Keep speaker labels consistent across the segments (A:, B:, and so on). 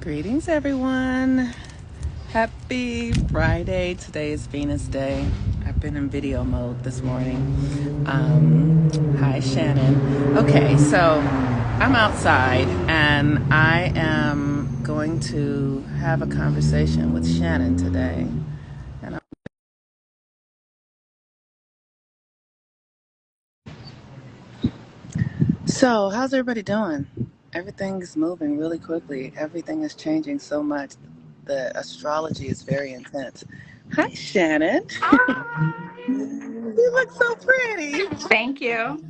A: Greetings, everyone. Happy Friday. Today is Venus Day. I've been in video mode this morning. Hi, Shannon. Okay, so I'm outside and I am going to have a conversation with Shannon today. And so, how's everybody doing? Everything's moving really quickly. Everything is changing so much. The astrology is very intense. Hi, Shannon.
B: Hi.
A: You look so pretty.
B: Thank you.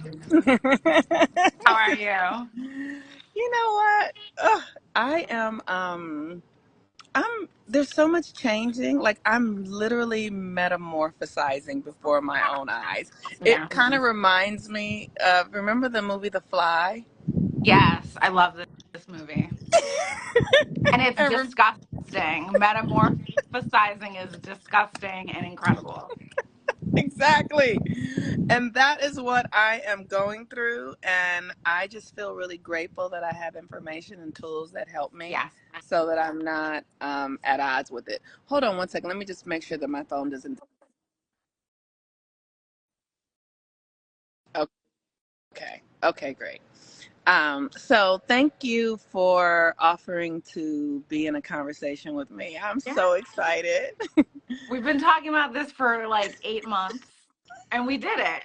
B: How are you?
A: You know what? Ugh, I am there's so much changing. Like I'm literally metamorphosizing before my own eyes.
B: Yeah.
A: It kind of reminds me of, remember the movie The Fly?
B: Yes, I love this movie. And it's
A: I re-
B: disgusting. Metamorphosizing is disgusting and incredible.
A: exactly. And that is what I am going through. And I just feel really grateful that I have information and tools that help me
B: Yes.
A: so that I'm not at odds with it. Hold on one second. Let me just make sure that my phone doesn't. Okay. Okay, great. So thank you for offering to be in a conversation with me. I'm
B: Yeah.
A: so excited.
B: We've been talking about this for like 8 months and we did it.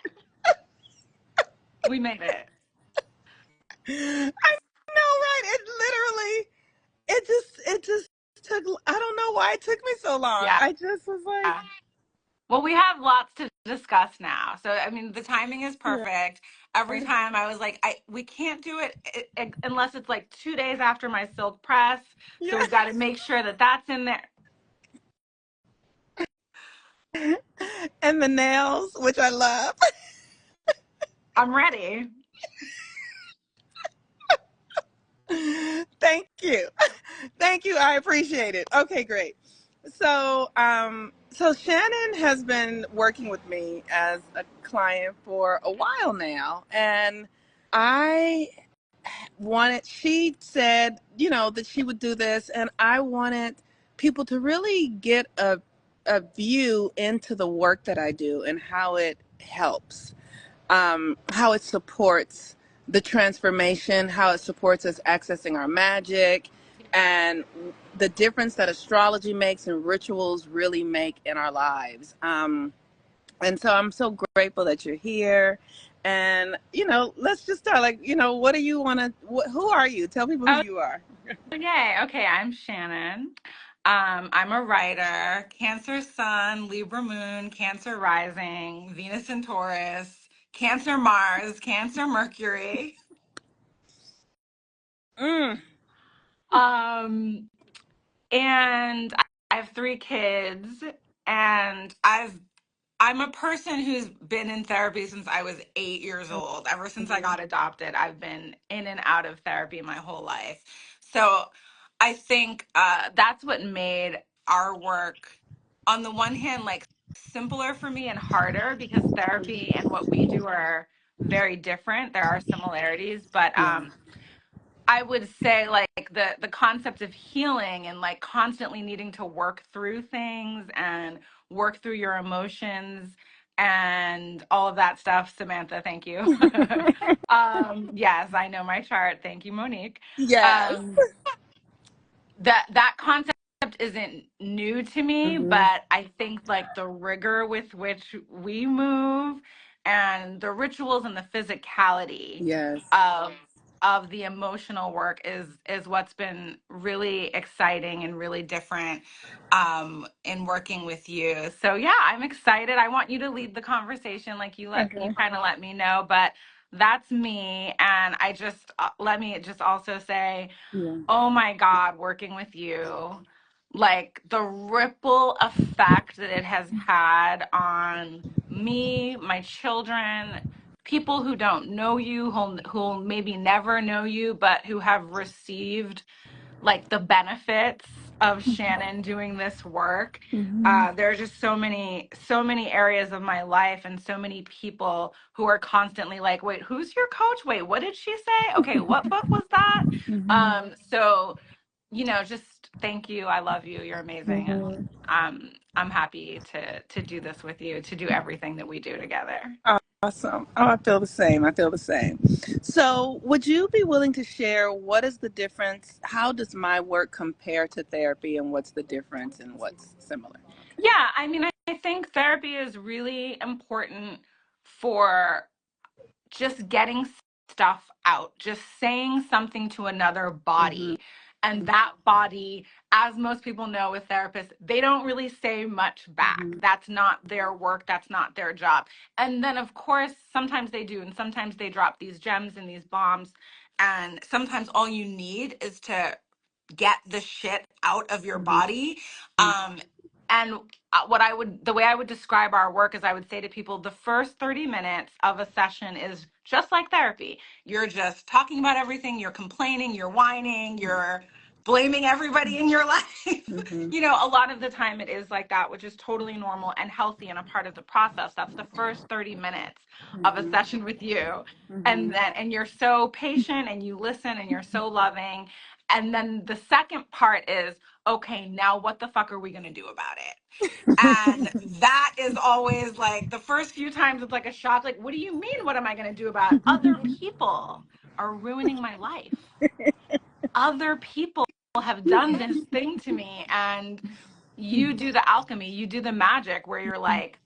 B: We made it.
A: I know, right? It just took, I don't know why it took me so long.
B: Yeah.
A: I just was like,
B: Well, we have lots to discuss now. So, I mean, the timing is
A: yeah,
B: perfect. Every time I was like, we can't do it unless it's like 2 days after my silk press. So
A: yeah.
B: we've got to make sure that that's in there.
A: And the nails, which I love.
B: I'm ready.
A: Thank you. Thank you. I appreciate it. Okay, great. So Shannon has been working with me as a client for a while now, and I she said, that she would do this, and I wanted people to really get a view into the work that I do and how it helps, how it supports the transformation, how it supports us accessing our magic, and the difference that astrology makes and rituals really make in our lives. And so I'm so grateful that you're here. And, let's just start. Like, what do you want to, who are you? Tell people who
B: Oh,
A: you are.
B: yay. Okay, I'm Shannon. I'm a writer, Cancer Sun, Libra Moon, Cancer Rising, Venus and Taurus, Cancer Mars, Cancer Mercury.
A: Mm,
B: Um, and I have 3 kids, and I'm a person who's been in therapy since I was 8 years old. Ever since I got adopted, I've been in and out of therapy my whole life. So I think that's what made our work, on the one hand, like simpler for me and harder because therapy and what we do are very different. There are similarities, but
A: yeah.
B: I would say like the concept of healing and like constantly needing to work through things and work through your emotions and all of that stuff. Samantha, thank you. Yes, I know my chart. Thank you, Monique.
A: Yes.
B: Um, that concept isn't new to me,
A: Hmm.
B: but I think like the rigor with which we move and the rituals and the physicality
A: Yes.
B: of of the emotional work is what's been really exciting and really different in working with you. So yeah, I'm excited. I want you to lead the conversation like you
A: Okay.
B: kind of let me know, but that's me. And I just let me just also say,
A: Yeah.
B: oh my God, working with you, like the ripple effect that it has had on me, my children, people who don't know you, who'll maybe never know you, but who have received like the benefits of Shannon doing this work.
A: Hmm.
B: There are just so many areas of my life and so many people who are constantly like, wait, who's your coach? Wait, what did she say? Okay, what book was that?
A: Hmm.
B: So just thank you. I love you. You're amazing. And
A: Mhm.
B: I'm happy to do this with you, to do everything that we do together.
A: Awesome. Oh, I feel the same. I feel the same. So, would you be willing to share what is the difference? How does my work compare to therapy, and what's the difference and what's similar?
B: Yeah, I mean, I think therapy is really important for just getting stuff out, just saying something to another
A: Mhm.
B: body. And that body, as most people know with therapists, they don't really say much back.
A: Mhm.
B: That's not their work, that's not their job. And then, of course, sometimes they do, and sometimes they drop these gems and these bombs. And sometimes all you need is to get the shit out of your
A: Mhm.
B: body. Um, and the way I would describe our work is I would say to people, the first 30 minutes of a session is just like therapy. You're just talking about everything, you're complaining, you're whining, you're blaming everybody in your life.
A: Mhm.
B: A lot of the time it is like that, which is totally normal and healthy and a part of the process. That's the first 30 minutes of a
A: Mhm.
B: session with you.
A: Mhm.
B: And you're so patient and you listen and you're so loving. And then the second part is, okay, now what the fuck are we going to do about it? And that is always like the first few times it's like a shock. Like, what do you mean? What am I going to do about it? Other people are ruining my life. Other people have done this thing to me. And you do the alchemy, you do the magic where you're like,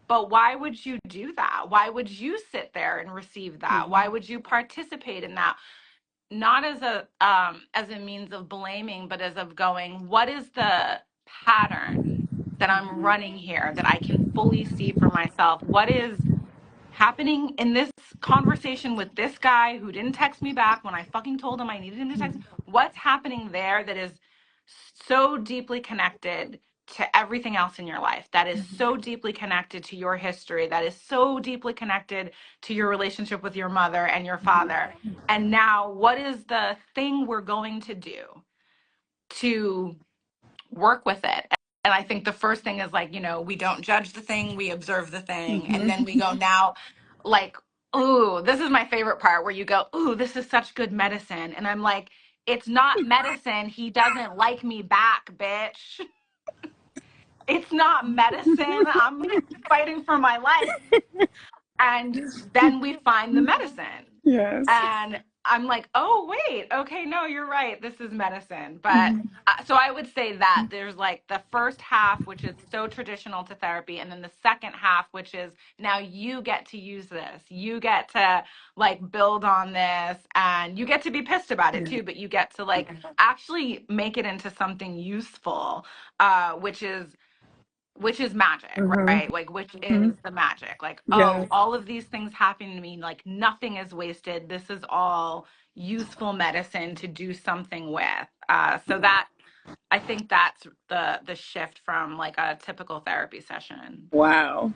B: but why would you do that? Why would you sit there and receive that? Why
A: Mhm.
B: would you participate in that? Not as a means of blaming, but as of going, what is the pattern that I'm running here that I can fully see for myself? What is happening in this conversation with this guy who didn't text me back when I fucking told him I needed him to text? What's happening there that is so deeply connected to everything else in your life, that is so deeply connected to your history, that is so deeply connected to your relationship with your mother and your father? And now, what is the thing we're going to do to work with it? And I think the first thing is like, we don't judge the thing, we observe the thing. And then we go, now, like, ooh, this is my favorite part where you go, ooh, this is such good medicine. And I'm like, it's not medicine. He doesn't like me back, bitch. It's not medicine. I'm fighting for my life. And then we find the medicine.
A: Yes.
B: And I'm like, oh, wait, okay, no, you're right. This is medicine. But
A: Mhm.
B: so I would say that there's like the first half, which is so traditional to therapy. And then the second half, which is now you get to use this. You get to like build on this and you get to be pissed about it
A: Yeah.
B: too. But you get to like actually make it into something useful, which is magic,
A: Mhm.
B: right? Like, which
A: Mhm.
B: is the magic. Like, oh,
A: Yes.
B: all of these things happen to me. Like, nothing is wasted. This is all useful medicine to do something with. So that I think that's the shift from like a typical therapy session.
A: Wow.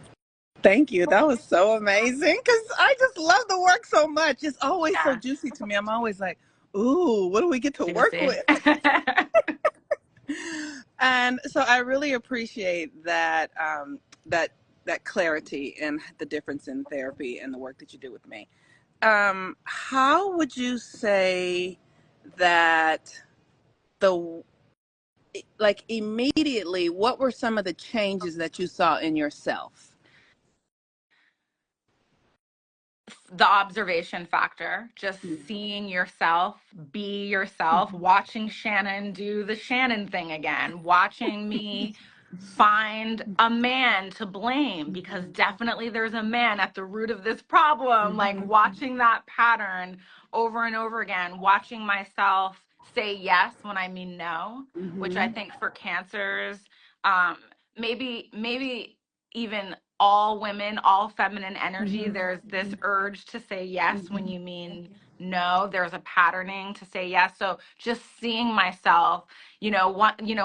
A: Thank you. That was so amazing because I just love the work so much. It's always so
B: Yeah,
A: juicy to me. I'm always like, ooh, what do we get to work
B: juicy.
A: with? And so I really appreciate that that clarity and the difference in therapy and the work that you do with me. How would you say that the like immediately, what were some of the changes that you saw in yourself?
B: The observation factor, just seeing yourself be yourself, watching Shannon do the Shannon thing again, watching me find a man to blame because definitely there's a man at the root of this problem, like watching that pattern over and over again, watching myself say yes when I mean no, which I
A: Mm-hmm.
B: think for cancers, um, maybe even all women, all feminine energy,
A: Mm-hmm.
B: there's this urge to say yes when you mean no. There's a patterning to say yes. So just seeing myself,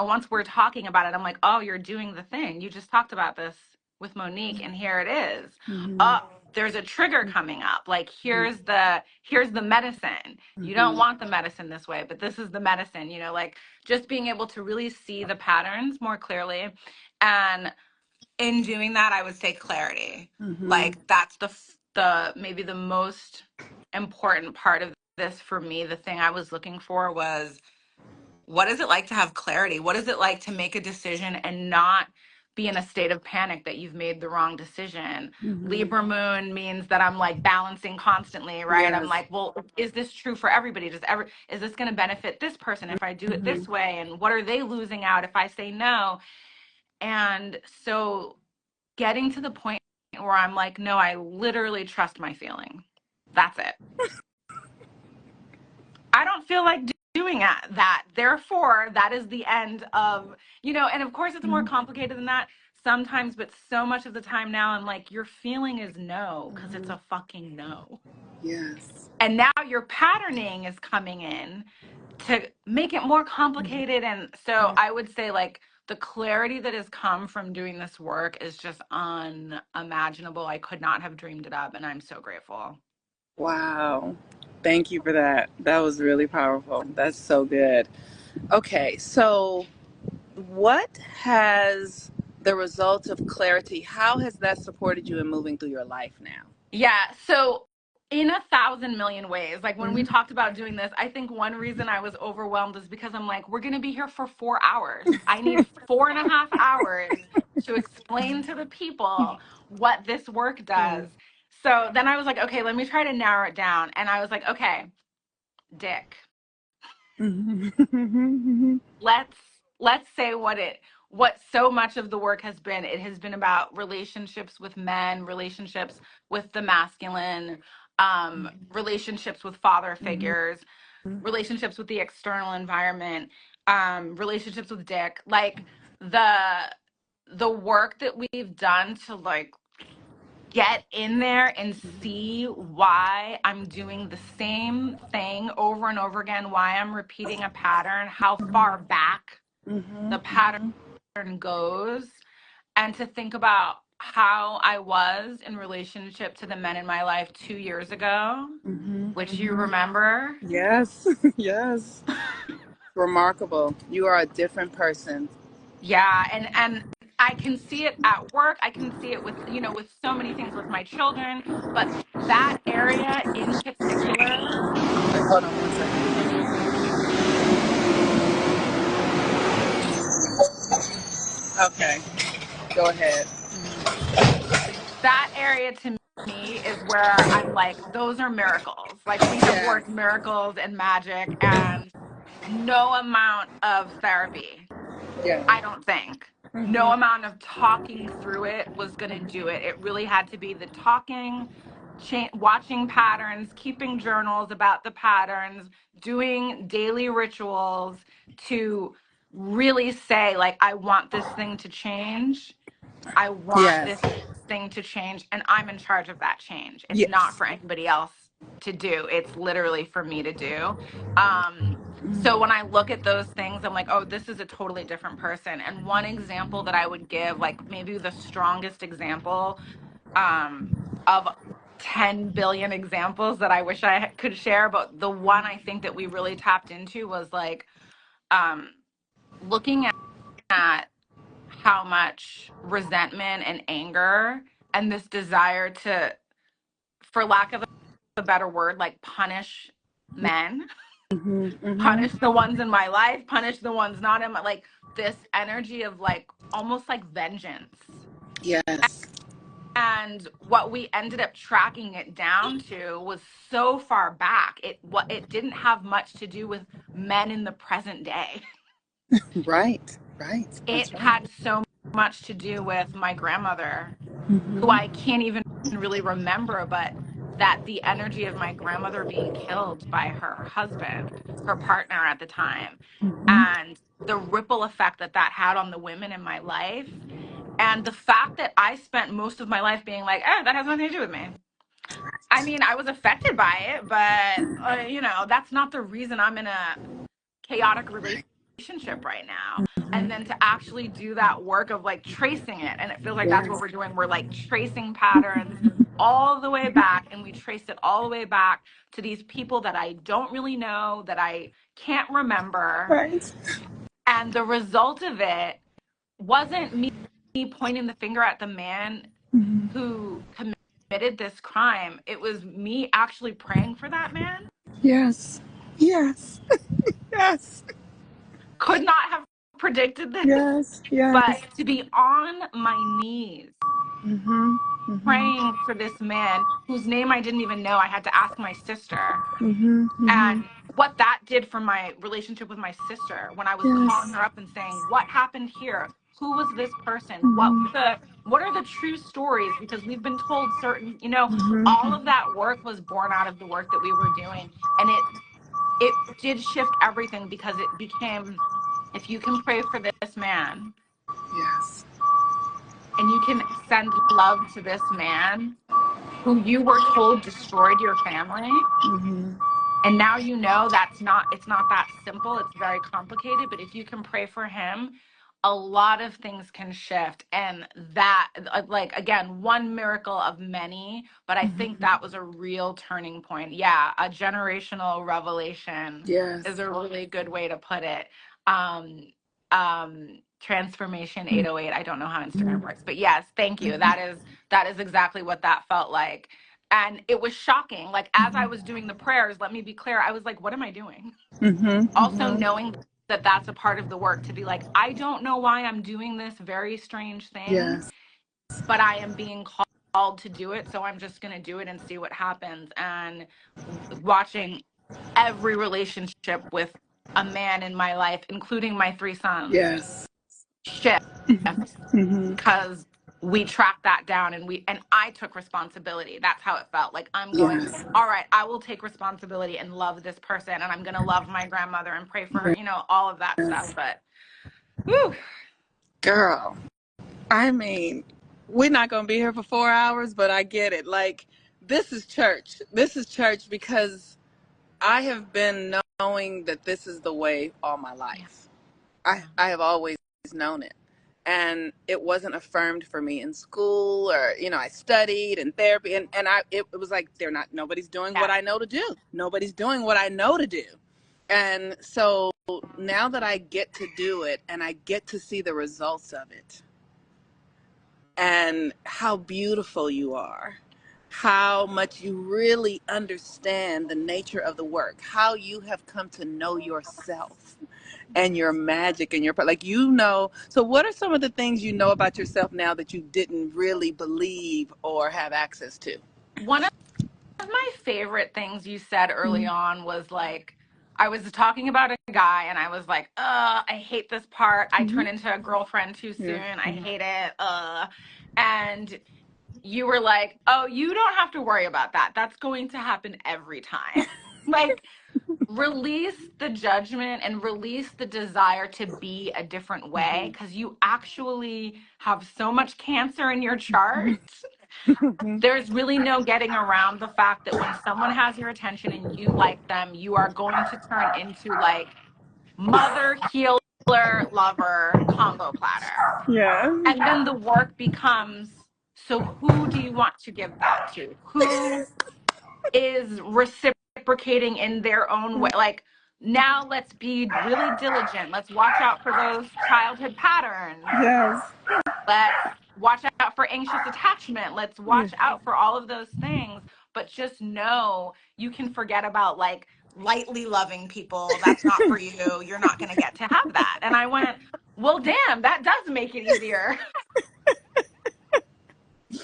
B: once we're talking about it, I'm like, oh, you're doing the thing. You just talked about this with Monique, and here it is.
A: Mm-hmm.
B: Oh, there's a trigger coming up. Like here's the medicine. You don't
A: Mm-hmm.
B: want the medicine this way, but this is the medicine, like just being able to really see the patterns more clearly. And in doing that, I would say clarity.
A: Mm-hmm.
B: Like that's the maybe the most important part of this for me. The thing I was looking for was what is it like to have clarity? What is it like to make a decision and not be in a state of panic that you've made the wrong decision?
A: Mm-hmm.
B: Libra moon means that I'm like balancing constantly, right? I'm
A: Yes.
B: like, well, is this true for everybody? Is this going to benefit this person if I do it
A: Mm-hmm.
B: this way? And what are they losing out if I say no? And so getting to the point where I'm like, no, I literally trust my feeling. That's it. I don't feel like doing that. Therefore, that is the end of, and of course it's more complicated than that sometimes, but so much of the time now I'm like, your feeling is no, because it's
A: Mm-hmm.
B: a fucking no.
A: Yes.
B: And now your patterning is coming in to make it more complicated. And so I would say, like, the clarity that has come from doing this work is just unimaginable. I could not have dreamed it up, and I'm so grateful.
A: Wow. Thank you for that. That was really powerful. That's so good. Okay, so what has the result of clarity, how has that supported you in moving through your life now?
B: Yeah. So, in 1,000 million ways, like when we
A: Mm-hmm.
B: talked about doing this, I think one reason I was overwhelmed is because I'm like, we're going to be here for 4 hours. I need 4.5 hours to explain to the people what this work does. So then I was like, okay, let me try to narrow it down. And I was like, okay, Dick,
A: Mm-hmm.
B: let's let's say what so much of the work has been. It has been about relationships with men, relationships with the masculine, relationships with father
A: Mm-hmm.
B: figures, relationships with the external environment, relationships with Dick. Like, the the work that we've done to, like, get in there and see why I'm doing the same thing over and over again, why I'm repeating a pattern, how far back
A: Mm-hmm.
B: the pattern goes, and to think about how I was in relationship to the men in my life 2 years ago,
A: Mm-hmm.
B: which you
A: Mm-hmm.
B: remember.
A: Yes. Yes. Remarkable. You are a different person.
B: Yeah, and I can see it at work. I can see it with, with so many things with my children, but that area in particular.
A: Wait, hold on one second. Okay, go ahead.
B: That area to me is where I'm like, those are miracles. Like, we have
A: Yes.
B: worked miracles and magic, and no amount of therapy,
A: Yeah.
B: I don't think. No
A: Mm-hmm.
B: amount of talking through it was going to do it. It really had to be the talking, watching patterns, keeping journals about the patterns, doing daily rituals to really say, like, I want this thing to change. I want
A: Yes.
B: this thing to change, and I'm in charge of that change. It's not
A: Yes.
B: for anybody else to do. It's literally for me to do. So when I look at those things, I'm like, oh, this is a totally different person. And one example that I would give, like maybe the strongest example, of 10 billion examples that I wish I could share, but the one I think that we really tapped into was like, um, looking at how much resentment and anger and this desire to, for lack of a better word, like punish men,
A: Mm-hmm. Mm-hmm.
B: punish the ones in my life, punish the ones not in my, like, this energy of like almost like vengeance.
A: Yes.
B: And what we ended up tracking it down to was so far back. It didn't have much to do with men in the present day.
A: Right. Right.
B: It
A: That's right.
B: had so much to do with my grandmother, who
A: Mm-hmm.
B: I can't even really remember, but that the energy of my grandmother being killed by her husband, her partner at the time,
A: Mm-hmm.
B: and the ripple effect that that had on the women in my life. And the fact that I spent most of my life being like, eh, that has nothing to do with me. I mean, I was affected by it, but, that's not the reason I'm in a chaotic relationship right now. And then to actually do that work of like tracing it, and it feels like that's what
A: Yes.
B: we're doing. We're like tracing patterns all the way back, and we traced it all the way back to these people that I don't really know, that I can't remember.
A: Right.
B: And the result of it wasn't me pointing the finger at the man
A: Mm-hmm.
B: who committed this crime. It was me actually praying for that man.
A: Yes. Yes. Yes.
B: could not have predicted this,
A: Yes.
B: but
A: Yes.
B: to be on my knees
A: Mhm. Mhm.
B: praying for this man whose name I didn't even know. I had to ask my sister.
A: Mhm. Mhm.
B: And what that did for my relationship with my sister when I was calling
A: Yes.
B: her up and saying, what happened here? Who was this person?
A: Mhm.
B: What are the true stories? Because we've been told certain, all
A: Mhm.
B: of that work was born out of the work that we were doing. And it did shift everything because it became, if you can pray for this man
A: Yes.
B: and you can send love to this man who you were told destroyed your family,
A: Mhm.
B: and now it's not that simple, it's very complicated, but if you can pray for him, a lot of things can shift. And that, like, again, one miracle of many, but I think
A: Mhm.
B: that was a real turning point. Yeah, a generational revelation
A: Yes.
B: is a really good way to put it. Transformation 808, I don't know how Instagram
A: Mhm.
B: works, but yes, thank you. That is exactly what that felt like. And it was shocking. Like, as I was doing the prayers, let me be clear, I was like, what am I doing?
A: Mhm.
B: Also
A: Mhm.
B: knowing that that's a part of the work, to be like, I don't know why I'm doing this very strange thing,
A: Yes.
B: but I am being called to do it. So I'm just going to do it and see what happens. And watching every relationship with a man in my life, including my three sons,
A: Yes.
B: shift
A: Mhm.
B: because we tracked that down, and I took responsibility. That's how it felt. Like, I'm going,
A: Yes.
B: all right, I will take responsibility and love this person, and I'm going to love my grandmother and pray for her, all of that stuff.
A: Yes.
B: But whew,
A: Girl, I mean, we're not going to be here for 4 hours, but I get it. Like, this is church. This is church because I have been knowing that this is the way all my
B: yeah,
A: life.
B: yeah,
A: I have always known it. And it wasn't affirmed for me in school, or, I studied in therapy, and it was like, nobody's doing what
B: yeah.
A: I know to do. Nobody's doing what I know to do. And so now that I get to do it and I get to see the results of it, and how beautiful you are, how much you really understand the nature of the work, how you have come to know yourself and your magic and like, so what are some of the things you know about yourself now that you didn't really believe or have access to?
B: One of my favorite things you said early
A: Mhm.
B: on was like, I was talking about a guy and I was like, I hate this part. I turn into a girlfriend too
A: Yeah.
B: soon. I hate it. And you were like, oh, you don't have to worry about that. That's going to happen every time. Like, release the judgment and release the desire to be a different way, because you actually have so much Cancer in your chart.
A: Mhm.
B: There's really no getting around the fact that when someone has your attention and you like them, you are going to turn into like mother, healer, lover, combo platter.
A: Yeah.
B: And then the work becomes, so who do you want to give that to? Who is reciprocating in their own way? Like, now let's be really diligent. Let's watch out for those childhood patterns.
A: Yes.
B: Let's watch out for anxious attachment. Let's
A: Yeah.
B: watch out for all of those things. But just know you can forget about like lightly loving people. That's not for you. You're not going to get to have that. And I went, well, damn, that does make it easier.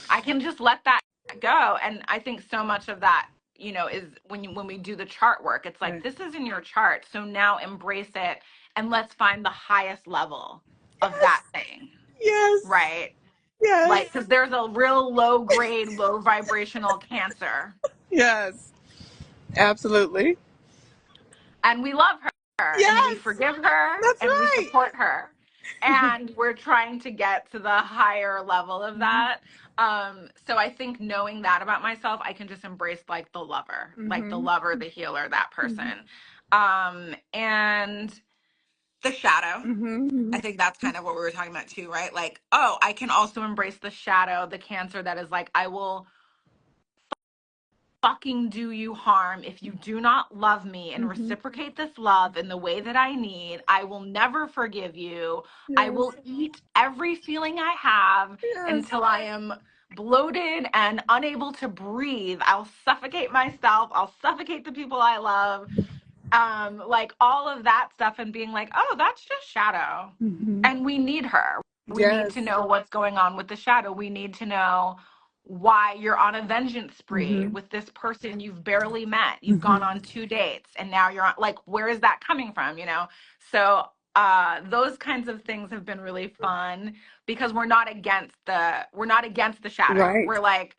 B: I can just let that go. And I think so much of that, is when we do the chart work, it's like,
A: Right.
B: this is in your chart. So now embrace it and let's find the highest level of that thing.
A: Yes.
B: Right.
A: Yes.
B: Like, because there's a real low grade, low vibrational Cancer,
A: Yes. Absolutely.
B: and we love her and we
A: Yes.
B: forgive her
A: That's
B: and we
A: right.
B: support her. And we're trying to get to the higher level of that. So I think knowing that about myself, I can just embrace like the
A: Mm-hmm.
B: lover, the healer, that
A: Mm-hmm.
B: person. And the shadow.
A: Mm-hmm.
B: I think that's kind of what we were talking about too, right? Like, oh, I can also embrace the shadow, the Cancer that is like, I will fucking do you harm if you do not love me and
A: Mm-hmm.
B: reciprocate this love in the way that I need. I will never forgive you. I
A: Yes.
B: will eat every feeling I have
A: Yes.
B: until I am bloated and unable to breathe. I'll suffocate myself. I'll suffocate the people I love. like all of that stuff, and being like, oh, that's just shadow.
A: Mm-hmm.
B: And we need her. We need to
A: Yes.
B: know what's going on with the shadow. We need to know why you're on a vengeance spree
A: Mm-hmm.
B: with this person you've barely met. You've gone
A: Mm-hmm.
B: on 2 dates and now you're on, like, where is that coming from, you know? So those kinds of things have been really fun because we're not against the shadow.
A: Right.
B: We're like,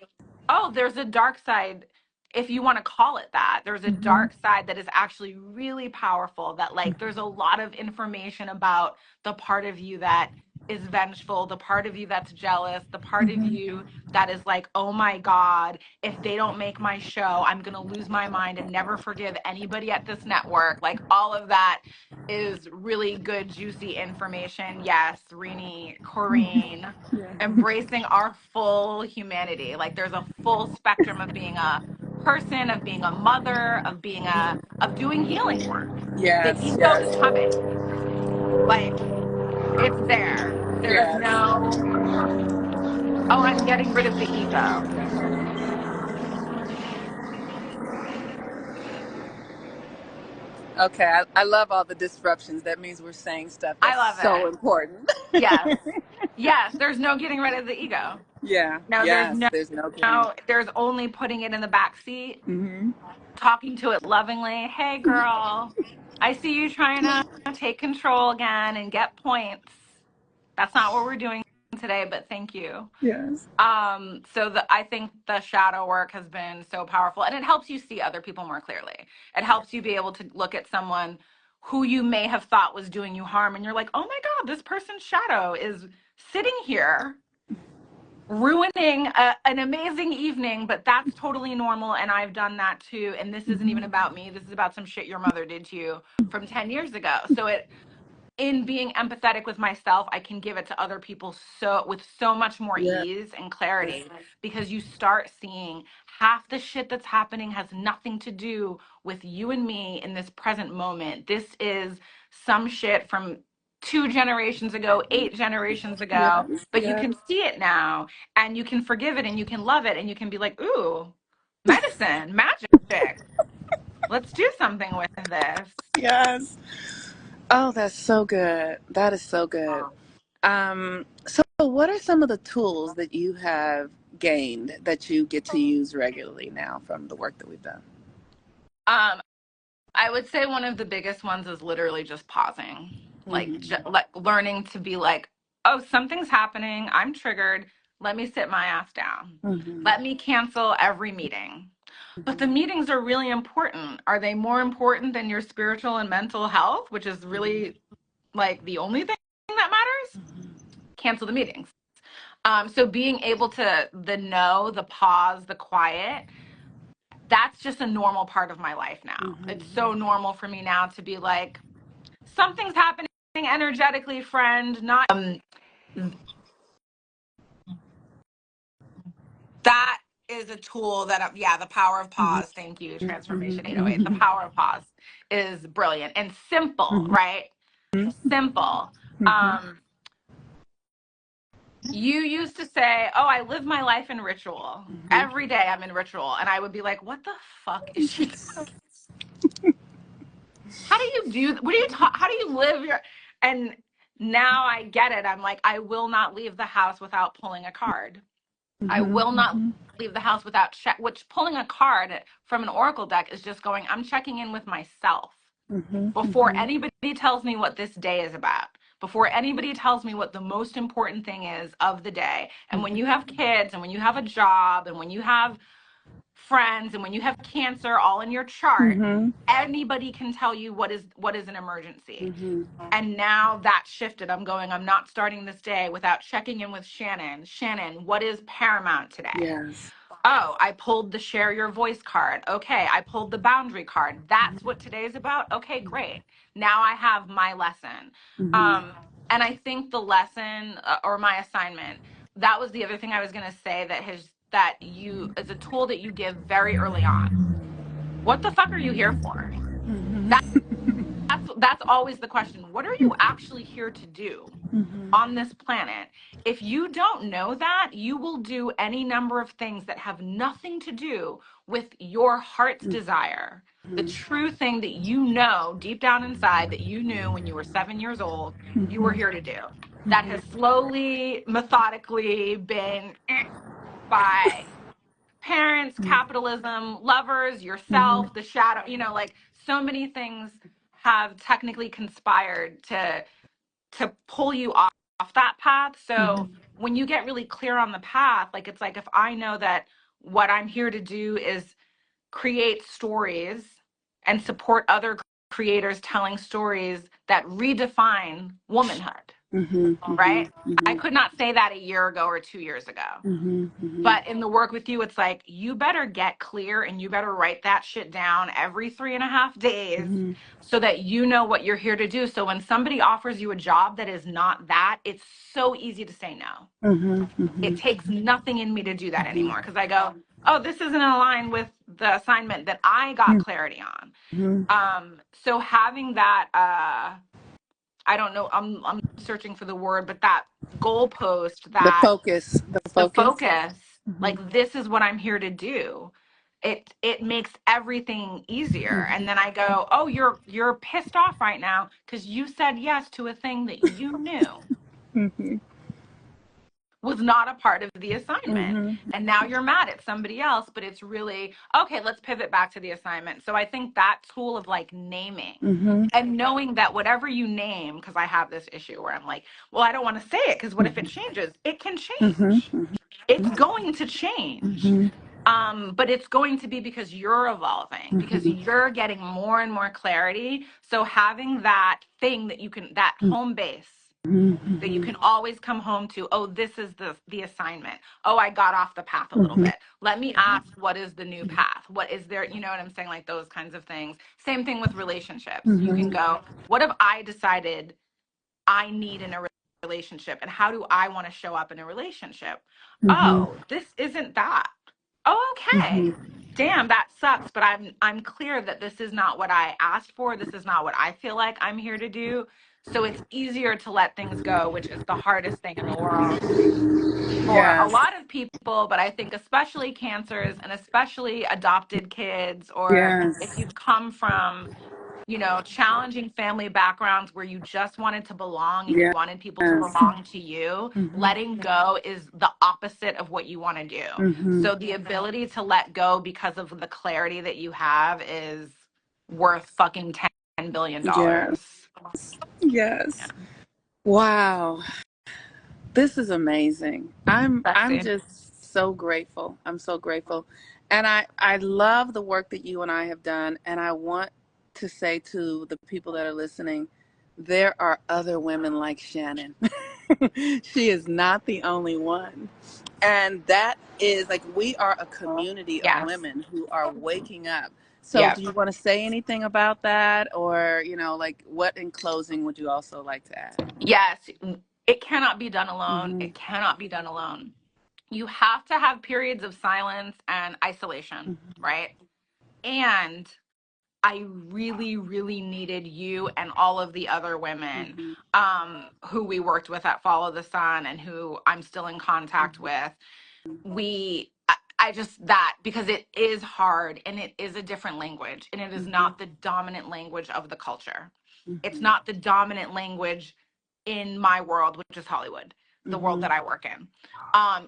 B: oh, there's a dark side, if you want to call it that. There's a
A: Mm-hmm.
B: dark side that is actually really powerful, that like there's a lot of information about the part of you that is vengeful, the part of you that's jealous, the part of
A: Mm-hmm.
B: you that is like, oh my God, if they don't make my show, I'm going to lose my mind and never forgive anybody at this network. Like all of that is really good, juicy information. Yes, Rini, Corrine,
A: Yeah.
B: embracing our full humanity. Like there's a full spectrum of being a person, of being a mother, of doing healing work. The
A: Yes.
B: ego is
A: Yes.
B: coming. Like it's there. There is
A: Yes.
B: no, oh, I'm getting rid of the ego.
A: Okay. I love all the disruptions. That means we're saying stuff
B: I
A: that's
B: love
A: so
B: it.
A: important.
B: Yes. Yes. There's no getting rid of the ego.
A: Yeah.
B: No, there's
A: Yes.
B: no,
A: There's no getting.
B: no, there's only putting it in the back seat,
A: Mm-hmm.
B: talking to it lovingly. Hey, girl, I see you trying to take control again and get points. That's not what we're doing today, but thank you.
A: Yes.
B: I think the shadow work has been so powerful, and it helps you see other people more clearly. It helps you be able to look at someone who you may have thought was doing you harm, and you're like, oh my God, this person's shadow is sitting here ruining an amazing evening, but that's totally normal, and I've done that too. And this isn't
A: Mm-hmm.
B: even about me. This is about some shit your mother did to you from 10 years ago. So it in being empathetic with myself, I can give it to other people so with so much more
A: Yes.
B: ease and clarity, because you start seeing half the shit that's happening has nothing to do with you and me in this present moment. This is some shit from 2 generations ago, 8 generations ago,
A: Yes.
B: but you
A: Yes.
B: can see it now and you can forgive it and you can love it and you can be like, ooh, medicine, magic. Let's do something with this.
A: Yes. Oh, that's so good. That is so good. So what are some of the tools that you have gained that you get to use regularly now from the work that we've done?
B: Um, I would say one of the biggest ones is literally just pausing, like,
A: Mm-hmm.
B: like learning to be like, oh, something's happening. I'm triggered. Let me sit my ass down.
A: Mm-hmm.
B: Let me cancel every meeting. But the meetings are really important. Are they more important than your spiritual and mental health, which is really like the only thing that matters? Cancel the meetings. So being able to the no, the pause, the quiet, that's just a normal part of my life now. It's
A: Mm-hmm.
B: so normal for me now to be like, something's happening energetically, friend. Not that is a tool that, yeah, the power of pause. Thank you, Transformation 808. The
A: Mm-hmm.
B: power of pause is brilliant and simple,
A: Mm-hmm.
B: right? Simple.
A: Mm-hmm.
B: Um, you used to say, oh, I live my life in ritual. Every day I'm in ritual. And I would be like, what the fuck is she talking? How do you do, what do you talk, how do you live your, and now I get it. I'm like, I will not leave the house without pulling a card. I
A: Mm-hmm.
B: will not
A: Mm-hmm.
B: leave the house without check, which pulling a card from an oracle deck is just going, I'm checking in with myself
A: Mm-hmm.
B: before
A: Mm-hmm.
B: anybody tells me what this day is about, before anybody tells me what the most important thing is of the day. And when you have kids and when you have a job and when you have friends and when you have cancer all in your chart,
A: Mm-hmm.
B: anybody can tell you what is an emergency.
A: Mm-hmm.
B: And now that shifted. I'm going, I'm not starting this day without checking in with Shannon. Shannon, what is paramount today?
A: Yes.
B: Oh, I pulled the share your voice card. Okay, I pulled the boundary card. That's what today's about. Okay, great. Now I have my lesson.
A: Mm-hmm.
B: Um, and I think the lesson or my assignment, that was the other thing I was going to say, that you is a tool that you give very early on. What the fuck are you here for? That's always the question. What are you actually here to do
A: Mm-hmm.
B: on this planet? If you don't know that, you will do any number of things that have nothing to do with your heart's desire. The true thing that you know deep down inside that you knew when you were 7 years old, you were here to do. That has slowly, methodically been by parents, capitalism, lovers, yourself, the shadow, like so many things have technically conspired to pull you off that path. So when you get really clear on the path, like it's like if I know that what I'm here to do is create stories and support other creators telling stories that redefine womanhood, right? I could not say that a year ago or 2 years ago. But in the work with you, it's like, you better get clear and you better write that shit down every 3.5 days so that you know what you're here to do. So when somebody offers you a job that is not that, it's so easy to say no. It takes nothing in me to do that anymore because I go, oh, this isn't aligned with the assignment that I got clarity on. So having that, I don't know, I'm searching for the word, but that goalpost,
A: The
B: that
A: focus. The
B: the
A: focus.
B: focus, like this is what I'm here to do. It makes everything easier. And then I go, oh, you're pissed off right now because you said yes to a thing that you knew was not a part of the assignment. And now you're mad at somebody else, but it's really, okay, let's pivot back to the assignment. So I think that tool of like naming and knowing that whatever you name, because I have this issue where I'm like, well, I don't want to say it because what if it changes? It can change. It's going to change. But it's going to be because you're evolving, because you're getting more and more clarity. So having that thing that you can, that home base that you can always come home to, oh, this is the assignment. Oh, I got off the path a little bit. Let me ask, what is the new path? What is there, you know what I'm saying? Like those kinds of things. Same thing with relationships. You can go, what have I decided I need in a relationship and how do I want to show up in a relationship? Oh, this isn't that. Oh, okay. Damn, that sucks, but I'm clear that this is not what I asked for. This is not what I feel like I'm here to do. So it's easier to let things go, which is the hardest thing in the world for a
A: Yes.
B: lot of people, but I think especially cancers and especially adopted kids, or if
A: Yes.
B: you've come from challenging family backgrounds where you just wanted to belong and you
A: Yes.
B: wanted people to belong to you, letting go is the opposite of what you want to do. So the ability to let go because of the clarity that you have is worth fucking $10 billion.
A: Yes. Yes. Wow. This is amazing. I'm
B: Sexy.
A: just so grateful. I'm so grateful. And I love the work that you and I have done, and I want to say to the people that are listening, there are other women like Shannon. She is not the only one. And that is like, we are a community of
B: Yes.
A: women who are waking up. So
B: Yep.
A: do you want to say anything about that, or, like, what in closing would you also like to add?
B: Yes. It cannot be done alone.
A: Mm-hmm.
B: It cannot be done alone. You have to have periods of silence and isolation, right? And I really, really needed you and all of the other women
A: Mm-hmm.
B: who we worked with at Follow the Sun and who I'm still in contact with. I just, that, because it is hard and it is a different language and it is
A: Mm-hmm.
B: not the dominant language of the culture. It's
A: Mm-hmm.
B: not the dominant language in my world, which is Hollywood, the world
A: Mm-hmm.
B: that I work in.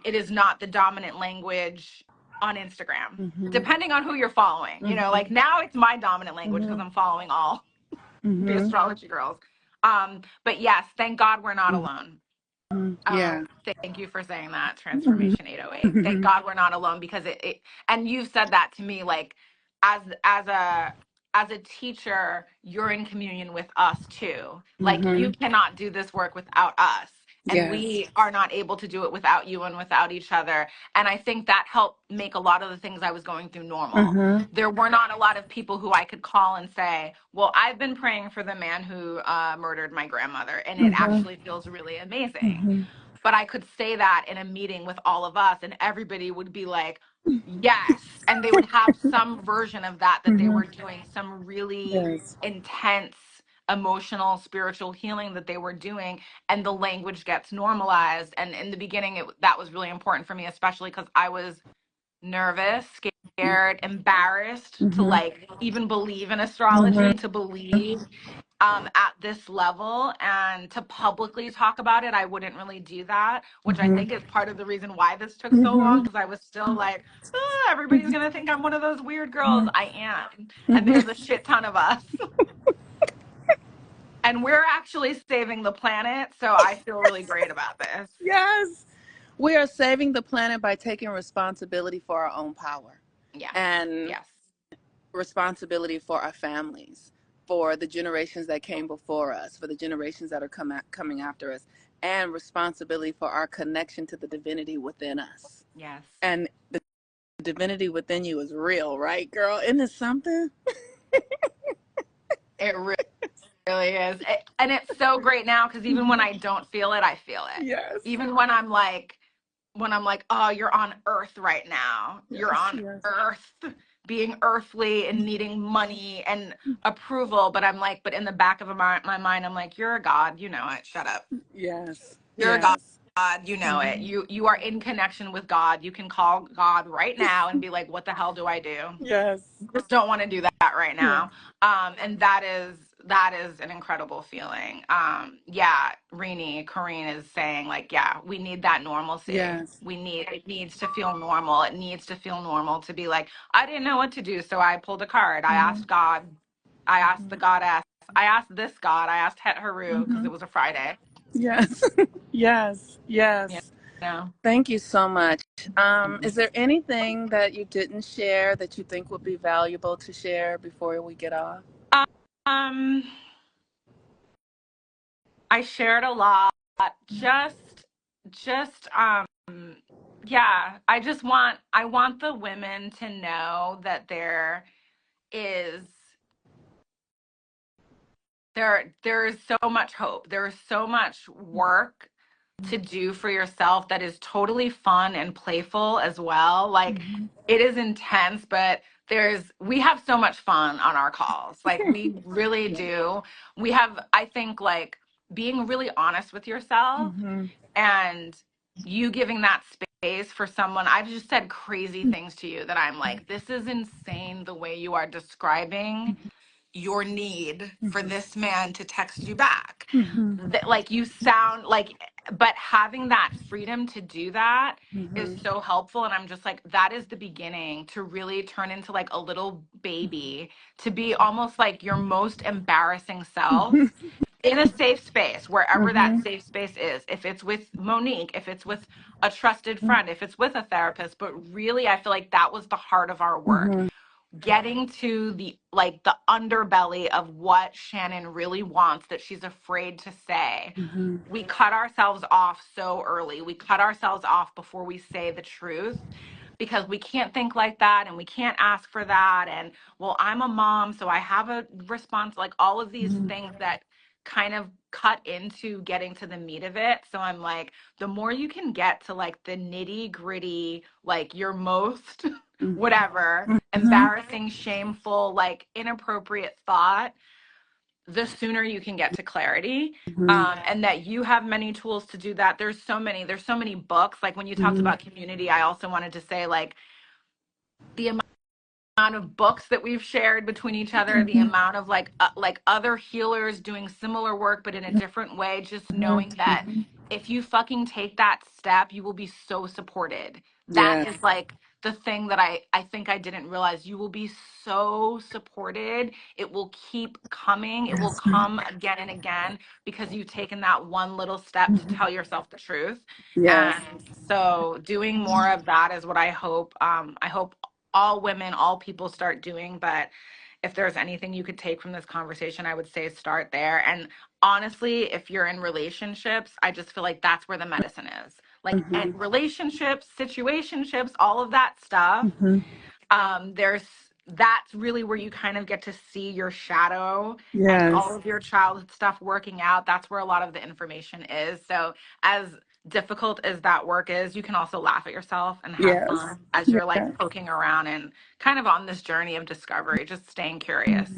B: It is not the dominant language on Instagram,
A: Mm-hmm.
B: depending on who you're following.
A: Mm-hmm.
B: Like now it's my dominant language because
A: Mm-hmm.
B: I'm following all the
A: Mm-hmm.
B: astrology girls. But yes, thank God we're not alone.
A: Mm-hmm. Yeah.
B: Thank you for saying that,
A: Mm-hmm.
B: Transformation 808. Thank God we're not alone because and you've said that to me, like as a teacher, you're in communion with us too. Like
A: Mm-hmm.
B: you cannot do this work without us. And
A: Yes.
B: we are not able to do it without you and without each other. And I think that helped make a lot of the things I was going through normal.
A: Mm-hmm.
B: There were not a lot of people who I could call and say, well, I've been praying for the man who murdered my grandmother, and it
A: Mm-hmm.
B: actually feels really amazing.
A: Mm-hmm.
B: But I could say that in a meeting with all of us, and everybody would be like, yes. And they would have some version of that they
A: Mm-hmm.
B: were doing, some really
A: Yes.
B: intense emotional spiritual healing that they were doing, and the language gets normalized. And in the beginning that was really important for me, especially because I was nervous, scared, embarrassed to
A: Mhm.
B: like even believe in astrology, to believe at this level, and to publicly talk about it. I wouldn't really do that, which I
A: Mhm.
B: think is part of the reason why this took so long,
A: Mhm.
B: because I was still like, "Ah, everybody's gonna think I'm one of those weird girls."
A: Mhm.
B: I am. And
A: Mhm.
B: there's a shit ton of us. And we're actually saving the planet. So I feel really great about this.
A: Yes. We are saving the planet by taking responsibility for our own power
B: Yeah.
A: and
B: Yes.
A: responsibility for our families, for the generations that came before us, for the generations that are coming after us, and responsibility for our connection to the divinity within us.
B: Yes.
A: And the divinity within you is real, right, girl? Isn't it something?
B: It really is. And it's so great now because even when I don't feel it, I feel it.
A: Yes.
B: Even when I'm like, oh, you're on earth right now. You're
A: Yes.
B: on
A: Yes.
B: earth being earthly and needing money and approval. But I'm like, but in the back of my mind, I'm like, you're a god. You know it. Shut up.
A: Yes.
B: You're a god.
A: Yes.
B: You know it.
A: Mhm.
B: You are in connection with God. You can call God right now and be like, what the hell do I do?
A: Yes.
B: Just don't want to do that right
A: Yeah.
B: now. And that is an incredible feeling. Yeah, Corrine is saying like, yeah, we need that normalcy.
A: Yes.
B: It needs to feel normal. It needs to feel normal to be like, I didn't know what to do, so I pulled a card. I
A: Mhm.
B: asked God. I asked the
A: Mhm.
B: goddess. I asked this God. I asked Het Haru because
A: Mhm.
B: it was a Friday.
A: Yes. Yes.
B: You
A: Yes.
B: know.
A: Thank you so much. Is there anything that you didn't share that you think would be valuable to share before we get off?
B: Um, I shared a lot. Just, just, yeah. I want the women to know that is, there is so much hope. There is so much work to do for yourself that is totally fun and playful as well. Like
A: Mhm.
B: it is intense, but we have so much fun on our calls. Like we really do. We have, I think, like being really honest with yourself
A: Mhm.
B: and you giving that space for someone. I've just said crazy things to you that I'm like, this is insane the way you are describing your need for
A: Mhm.
B: this man to text you back.
A: Mhm.
B: Like you sound like, but having that freedom to do that is
A: Mhm.
B: so helpful. And I'm just like, that is the beginning to really turn into like a little baby, to be almost like your most embarrassing self
A: Mhm.
B: in a safe space, wherever that
A: Mhm.
B: safe space is. If it's with Monique, if it's with a trusted friend, if it's with a therapist. But really, I feel like that was the heart of our work,
A: Mhm.
B: getting to the underbelly of what Shannon really wants that she's afraid to say.
A: Mhm.
B: We cut ourselves off so early. We cut ourselves off before we say the truth because we can't think like that and we can't ask for that. And well, I'm a mom, so I have a response, like all of these
A: Mhm.
B: things that kind of cut into getting to the meat of it. So I'm like, the more you can get to like the nitty gritty, like your most whatever,
A: Mhm.
B: embarrassing, shameful, like inappropriate thought, the sooner you can get to clarity.
A: Mhm.
B: And that you have many tools to do that. There's so many books. Like when you talked
A: Mhm.
B: about community, I also wanted to say like the amount of books that we've shared between each other, the
A: Mhm.
B: amount of like other healers doing similar work but in a different way, just
A: Mhm.
B: knowing that
A: Mhm.
B: if you fucking take that step, you will be so supported. That
A: Yes.
B: is like the thing that I think I didn't realize. You will be so supported. It will keep coming. It will
A: Yes.
B: come again and again because you've taken that one little step to
A: Mhm.
B: tell yourself the truth.
A: Yes.
B: And so doing more of that is what I hope. I hope all women, all people start doing. But if there's anything you could take from this conversation, I would say start there. And honestly, if you're in relationships, I just feel like that's where the medicine is. Like at
A: Mhm.
B: relationships, situationships, all of that stuff.
A: Mhm.
B: There's That's really where you kind of get to see your shadow and all
A: Yes.
B: of your childhood stuff working out. That's where a lot of the information is. So as difficult as that work is, you can also laugh at yourself and have
A: Yes.
B: fun as you're like
A: Yes.
B: poking around and kind of on this journey of discovery, just staying curious.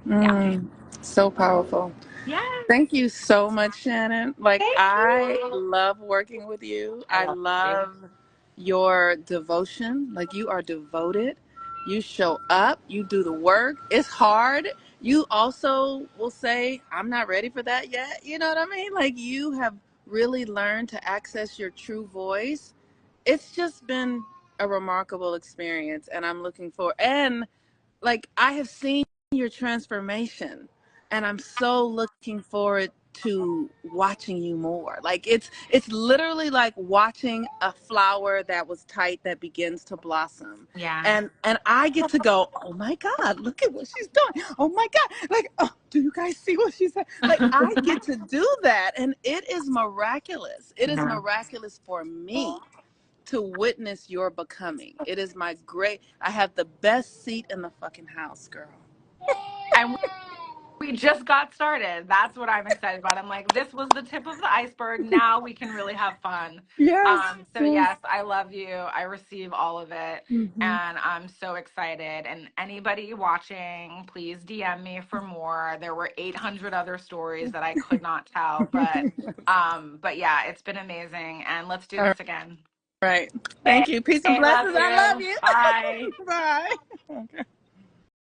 B: Yeah.
A: Mm. So powerful.
B: Yes.
A: Thank you so much, Shannon. Like,
B: Thank
A: I
B: you.
A: love working with you.
B: I
A: I
B: love you.
A: love your devotion. Like, you are devoted. You show up, you do the work. It's hard. You also will say, I'm not ready for that yet. You know what I mean? Like, you have really learned to access your true voice. It's just been a remarkable experience, and I'm looking for, and like, I have seen your transformation, and I'm so looking forward to watching you more. Like, it's literally like watching a flower that was tight that begins to blossom.
B: Yeah.
A: And I get to go, "Oh my God, look at what she's doing. Oh my God." Like, "Oh, do you guys see what she's saying?" Like, I get to do that, and it is miraculous. It is
B: Yeah.
A: miraculous for me to witness your becoming. It is my great, I have the best seat in the fucking house, girl.
B: And we just got started. That's what I'm excited about. I'm like, this was the tip of the iceberg. Now we can really have fun.
A: Yes,
B: So
A: yes.
B: yes, I love you. I receive all of it.
A: Hmm.
B: And I'm so excited. And anybody watching, please DM me for more. There were 800 other stories that I could not tell, but yeah, it's been amazing. And let's do
A: All
B: this again.
A: right. Thank you. Peace and
B: I love
A: blessings. I love
B: you.
A: you.
B: Bye.
A: Bye.